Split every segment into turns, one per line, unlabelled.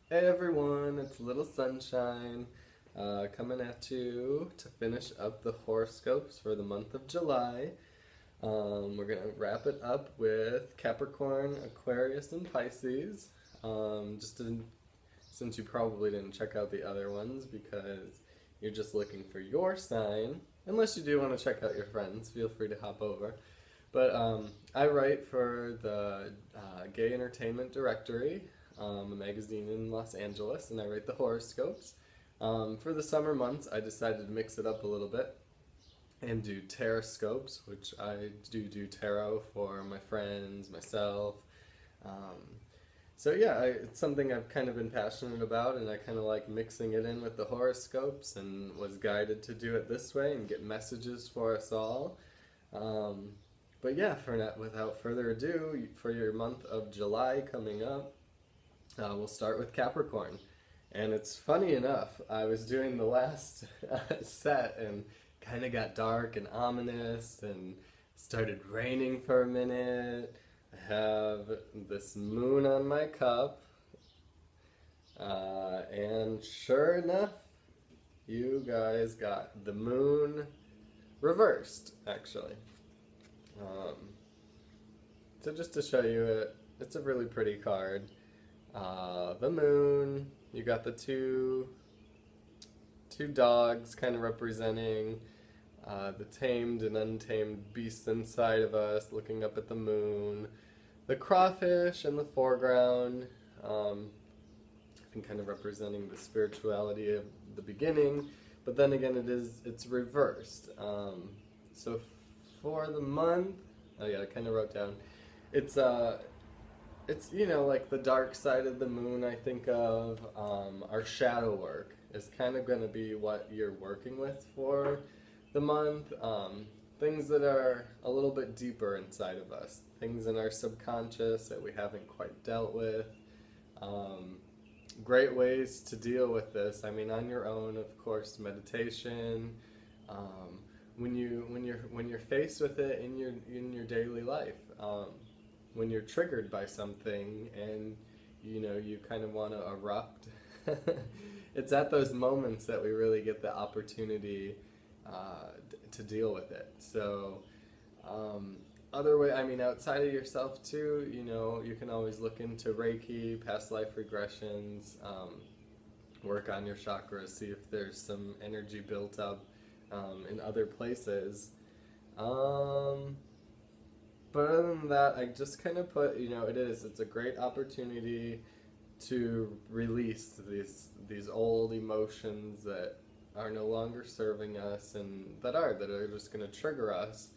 Hey everyone, it's Little Sunshine coming at you to finish up the horoscopes for the month of July. We're going to wrap it up with Capricorn, Aquarius, and Pisces. Since you probably didn't check out the other ones because you're just looking for your sign, unless you do want to check out your friends, feel free to hop over. But I write for the Gay Entertainment Directory, a magazine in Los Angeles, and I write the horoscopes. For the summer months, I decided to mix it up a little bit and do taroscopes, which I do tarot for my friends, myself. Um, so yeah, it's something I've kind of been passionate about, and I kind of like mixing it in with the horoscopes, and was guided to do it this way and get messages for us all. Um, but yeah, without further ado, for your month of July coming up, we'll start with Capricorn. And it's funny enough, I was doing the last set and kind of got dark and ominous and started raining for a minute. I have this moon on my cup, and sure enough, you guys got the moon reversed, actually. Um, so just to show you it, it's a really pretty card. The moon, you got the two dogs kind of representing the tamed and untamed beasts inside of us looking up at the moon. The crawfish in the foreground, I think kind of representing the spirituality of the beginning, but then again it's reversed. So for the month, oh yeah, I kind of wrote down, it's like the dark side of the moon. I think of our shadow work is kind of going to be what you're working with for the month. Things that are a little bit deeper inside of us, things in our subconscious that we haven't quite dealt with. Great ways to deal with this. I mean, on your own, of course, meditation. When you're faced with it in your daily life. When you're triggered by something and you kind of want to erupt, it's at those moments that we really get the opportunity to deal with it. So other way, I mean, outside of yourself too, you can always look into Reiki, past life regressions, work on your chakras, see if there's some energy built up in other places. But other than that, I just kind of put, it's a great opportunity to release these old emotions that are no longer serving us and that are just going to trigger us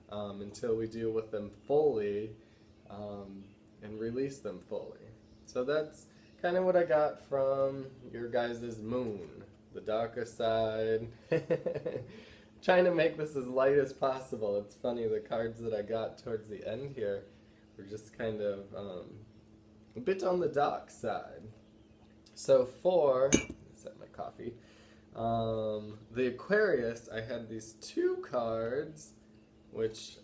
until we deal with them fully and release them fully. So that's kind of what I got from your guys' moon, the darker side. Trying to make this as light as possible. It's funny, the cards that I got towards the end here were just kind of a bit on the dark side. So set my coffee, the Aquarius, I had these two cards which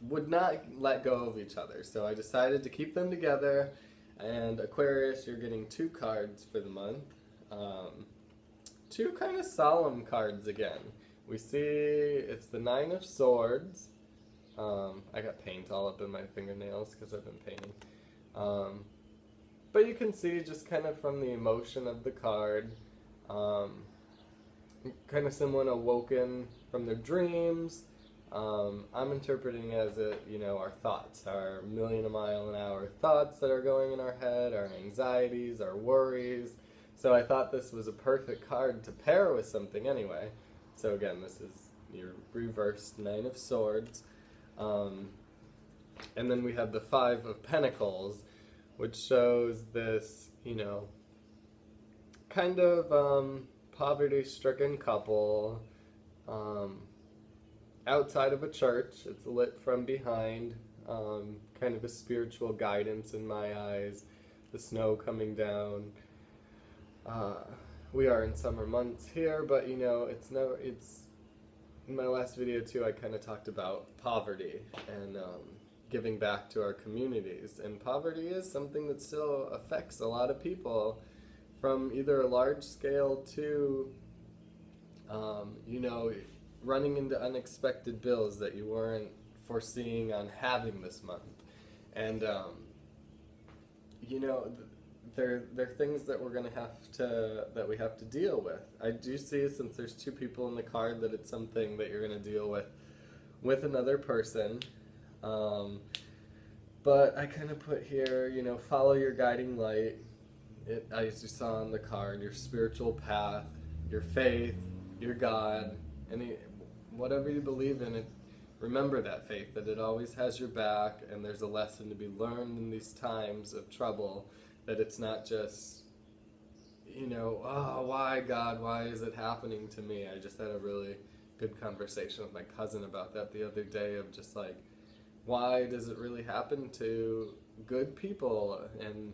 would not let go of each other. So I decided to keep them together, and Aquarius, you're getting two cards for the month. Two kind of solemn cards again. We see it's the Nine of Swords. I got paint all up in my fingernails because I've been painting. But you can see just kind of from the emotion of the card, kind of someone awoken from their dreams. I'm interpreting as our thoughts, our million-a-mile-an-hour thoughts that are going in our head, our anxieties, our worries. So I thought this was a perfect card to pair with something anyway. So again, this is your reversed Nine of Swords. And then we have the Five of Pentacles, which shows this, kind of poverty-stricken couple outside of a church. It's lit from behind, kind of a spiritual guidance in my eyes. The snow coming down. We are in summer months here, but it's in my last video too, I kind of talked about poverty and giving back to our communities. And poverty is something that still affects a lot of people from either a large scale to, running into unexpected bills that you weren't foreseeing on having this month. And, they're things that we're going to that we have to deal with. I do see, since there's two people in the card, that it's something that you're going to deal with another person. But I kind of put here, follow your guiding light. As you saw on the card, your spiritual path, your faith, your God, whatever you believe in, it. Remember that faith, that it always has your back, and there's a lesson to be learned in these times of trouble, that it's not just, oh, why, God, why is it happening to me? I just had a really good conversation with my cousin about that the other day, of just like, why does it really happen to good people? And,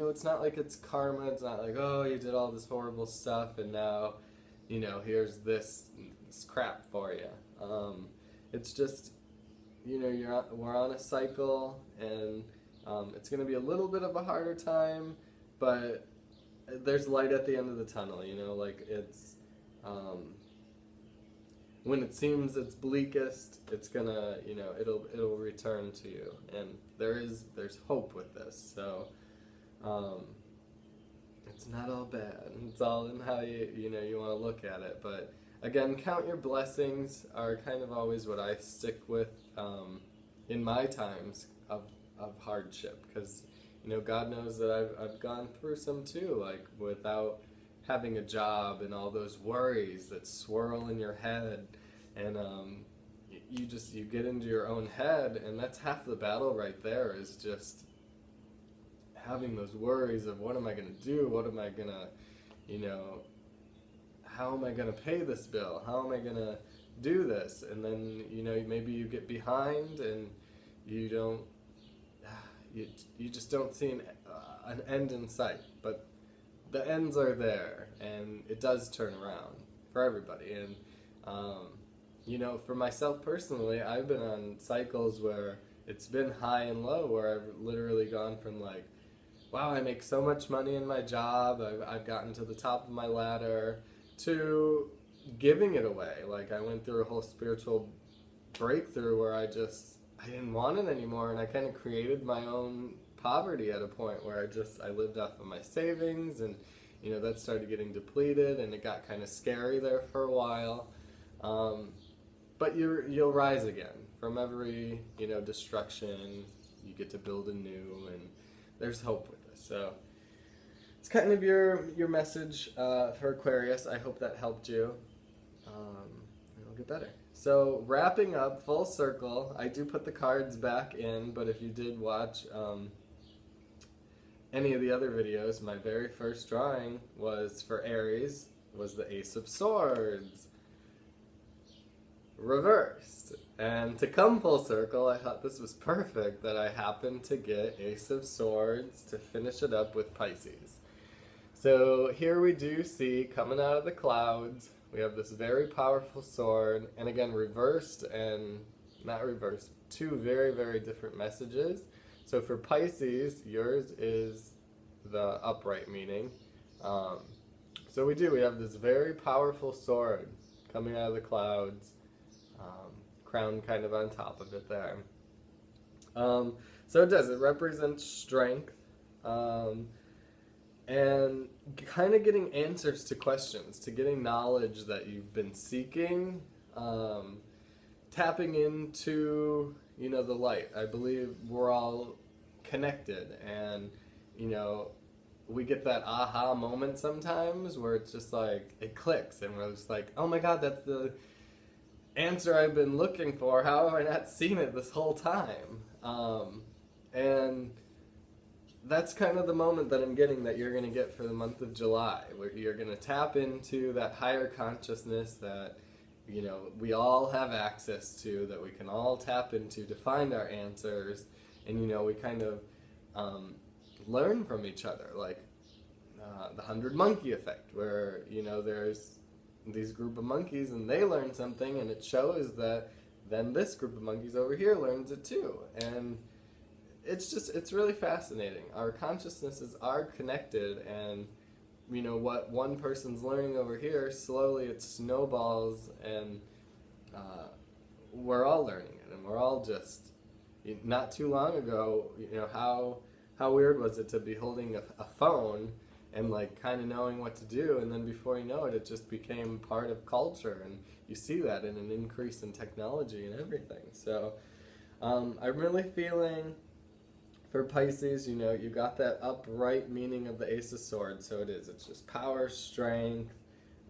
it's not like it's karma. It's not like, oh, you did all this horrible stuff and now, here's this crap for you. It's just, we're on a cycle, and it's going to be a little bit of a harder time, but there's light at the end of the tunnel, it's, when it seems it's bleakest, it's gonna, it'll return to you, and there's hope with this. So, it's not all bad. It's all in how you want to look at it. But again, count your blessings are kind of always what I stick with in my times of hardship, because God knows that I've gone through some too, like without having a job and all those worries that swirl in your head, and you get into your own head, and that's half the battle right there, is just having those worries of, what am I going to do? What am I going to, how am I going to pay this bill? How am I going to do this? And then, maybe you get behind, and you don't, you just don't see an end in sight. But the ends are there, and it does turn around for everybody. And, for myself personally, I've been on cycles where it's been high and low, where I've literally gone from like, wow, I make so much money in my job, I've gotten to the top of my ladder, to giving it away. Like, I went through a whole spiritual breakthrough where I didn't want it anymore, and I kind of created my own poverty at a point where I lived off of my savings, and that started getting depleted, and it got kind of scary there for a while. But you'll rise again from every destruction. You get to build anew, and there's hope with this. So it's kind of your message for Aquarius. I hope that helped you. It'll get better. So wrapping up, full circle, I do put the cards back in, but if you did watch any of the other videos, my very first drawing was for Aries, was the Ace of Swords, reversed. And to come full circle, I thought this was perfect that I happened to get Ace of Swords to finish it up with Pisces. So here we do see, coming out of the clouds, we have this very powerful sword, and again, reversed and not reversed, two very, very different messages. So for Pisces, yours is the upright meaning. So we have this very powerful sword coming out of the clouds, crown kind of on top of it there. So it represents strength, and kind of getting answers to questions, to getting knowledge that you've been seeking, tapping into, the light. I believe we're all connected, and, we get that aha moment sometimes where it's just like, it clicks, and we're just like, oh my God, that's the answer I've been looking for. How have I not seen it this whole time? And that's kind of the moment that I'm getting, that you're going to get for the month of July, where you're going to tap into that higher consciousness that, we all have access to, that we can all tap into to find our answers. And, we kind of learn from each other, like the 100 monkey effect, where, there's these group of monkeys and they learn something, and it shows that then this group of monkeys over here learns it too. And it's really fascinating. Our consciousnesses are connected, and you know what one person's learning over here, slowly it snowballs, and we're all learning it, and we're all just, not too long ago, you know, how weird was it to be holding a phone and like kind of knowing what to do, and then before you know it, it just became part of culture, and you see that in an increase in technology and everything. So I'm really feeling for Pisces, you know, you got that upright meaning of the Ace of Swords, so it's just power, strength.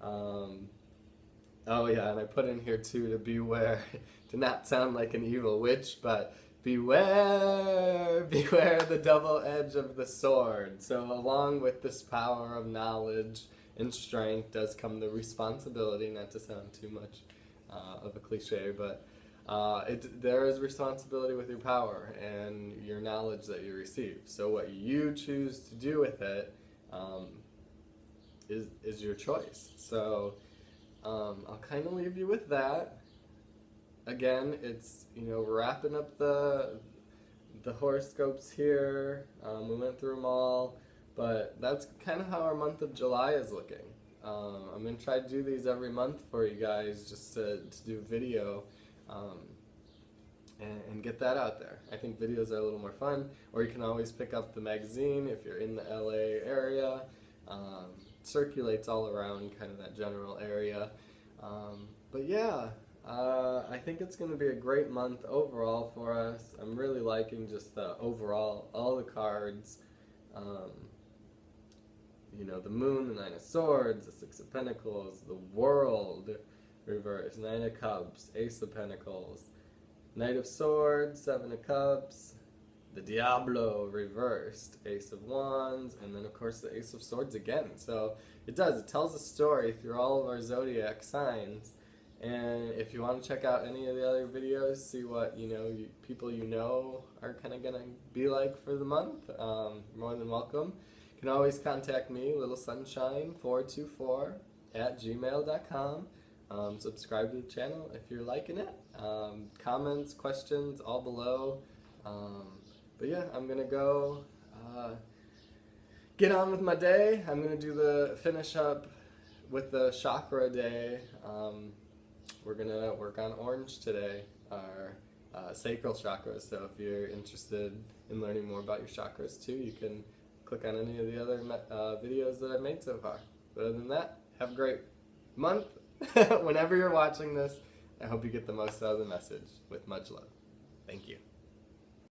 Oh yeah, and I put in here too to beware, to not sound like an evil witch, but beware, beware the double edge of the sword. So along with this power of knowledge and strength does come the responsibility, not to sound too much of a cliche, but there is responsibility with your power and your knowledge that you receive. So what you choose to do with it is your choice. So I'll kind of leave you with that. Again, it's, you know, wrapping up the horoscopes here. We went through them all, but that's kind of how our month of July is looking. I'm going to try to do these every month for you guys, just to do video and get that out there. I think videos are a little more fun, or you can always pick up the magazine if you're in the LA area. Circulates all around kind of that general area. But yeah, I think it's going to be a great month overall for us. I'm really liking just the overall, all the cards. You know, the Moon, the Nine of Swords, the Six of Pentacles, the World reversed, Nine of Cups, Ace of Pentacles, Knight of Swords, Seven of Cups, the Diablo reversed, Ace of Wands, and then of course the Ace of Swords again. So it tells a story through all of our zodiac signs. And if you want to check out any of the other videos, see what, you know, people you know are kind of going to be like for the month, more than welcome. You can always contact me, littlesunshine424@gmail.com. Subscribe to the channel if you're liking it. Comments, questions, all below. But yeah, I'm going to go get on with my day. I'm going to finish up with the chakra day. We're going to work on orange today, our sacral chakras. So if you're interested in learning more about your chakras too, you can click on any of the other videos that I've made so far. But other than that, have a great month. Whenever you're watching this, I hope you get the most out of the message. With much love. Thank you.